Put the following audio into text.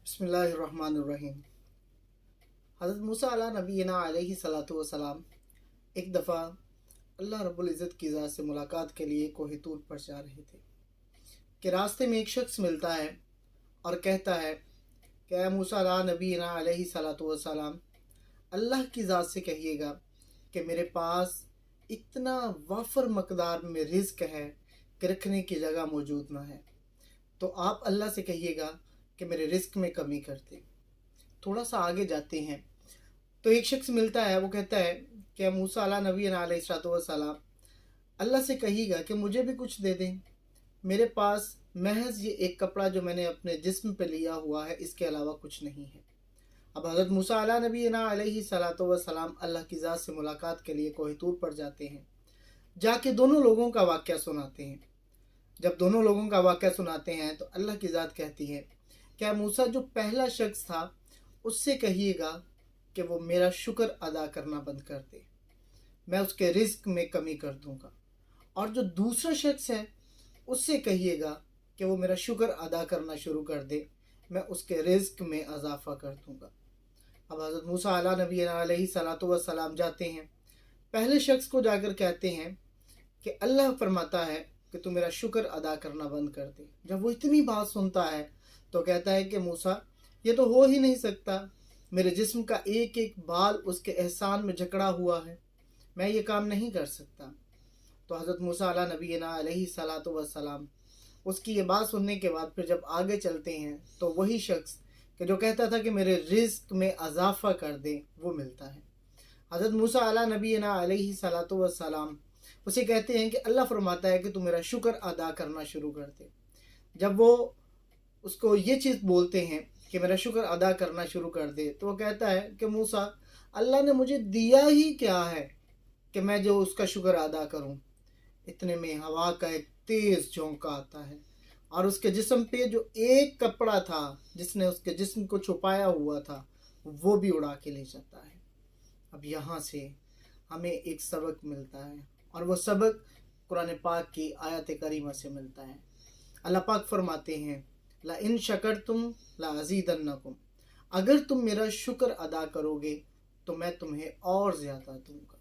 बिस्मिल्लाहिर्रहमानिर्रहीम। हज़रत मूसा अला नबीना अलैहि सलातु वसलाम एक दफ़ा अल्लाह रब्बुल इज़्ज़त की ज़ात से मुलाकात के लिए कोहे तूर पर जा रहे थे कि रास्ते में एक शख्स मिलता है और कहता है कि ऐ मूसा अला नबीना अलैहि सलातु वसलाम, अल्लाह की ज़ात से कहिएगा कि मेरे पास इतना वाफर मकदार में रिज़्क है कि रखने की जगह मौजूद ना है, तो आप अल्लाह से कहिएगा कि मेरे रिस्क में कमी कर दे। थोड़ा सा आगे जाते हैं तो एक शख्स मिलता है, वो कहता है कि मूसा अला नबी अलैहिस्सलाम, अल्लाह से कहिएगा कि मुझे भी कुछ दे दें, मेरे पास महज ये एक कपड़ा जो मैंने अपने जिस्म पे लिया हुआ है, इसके अलावा कुछ नहीं है। अब हज़रत मूसा अला नबी अलैहिस्सलाम अल्लाह की ज़ात से मुलाकात के लिए कोहे तूर पर जाते हैं, जाके दोनों लोगों का वाक़या सुनाते हैं। जब दोनों लोगों का वाक़या सुनाते हैं तो अल्लाह की ज़ात कहती है, क्या मूसा जो पहला शख्स था उससे कहिएगा कि वो मेरा शुक्र अदा करना बंद कर दे, मैं उसके रिस्क में कमी कर दूंगा। और जो दूसरा शख्स है उससे कहिएगा कि वो मेरा शुक्र अदा करना शुरू कर दे, मैं उसके रिस्क में इजाफ़ा कर दूंगा। अब हज़रत मूसा अला नबी अलैहिस्सलातु वस्सलाम जाते हैं, पहले शख्स को जाकर कहते हैं कि अल्लाह फरमाता है कि तू मेरा शुक्र अदा करना बंद कर दे। जब वो इतनी बात सुनता है तो कहता है कि मूसा, ये तो हो ही नहीं सकता, मेरे जिस्म का एक एक बाल उसके एहसान में जकड़ा हुआ है, मैं ये काम नहीं कर सकता। तो हज़रत मूसा अला नबीना अलैहिस्सलातु वस्सलाम उसकी ये बात सुनने के बाद फिर जब आगे चलते हैं तो वही शख्स कि जो कहता था कि मेरे रिज़्क में इजाफ़ा कर दे, वो मिलता है। हज़रत मूसा अला नबीना अलैहिस्सलातु वस्सलाम उसे कहते हैं कि अल्लाह फरमाता है कि तू मेरा शुक्र अदा करना शुरू कर दे। जब वो उसको ये चीज़ बोलते हैं कि मेरा शुक्र अदा करना शुरू कर दे, तो वो कहता है कि मूसा, अल्लाह ने मुझे दिया ही क्या है कि मैं जो उसका शुक्र अदा करूं। इतने में हवा का एक तेज़ झोंका आता है और उसके जिस्म पे जो एक कपड़ा था जिसने उसके जिस्म को छुपाया हुआ था, वो भी उड़ा के ले जाता है। अब यहाँ से हमें एक सबक मिलता है और वो सबक कुरान पाक की आयत करीमा से मिलता है। अल्लाह पाक फरमाते हैं, ला इन शकरतुम ला अज़ीदन्नकुम, अगर तुम मेरा शुक्र अदा करोगे तो मैं तुम्हें और ज़्यादा दूंगा।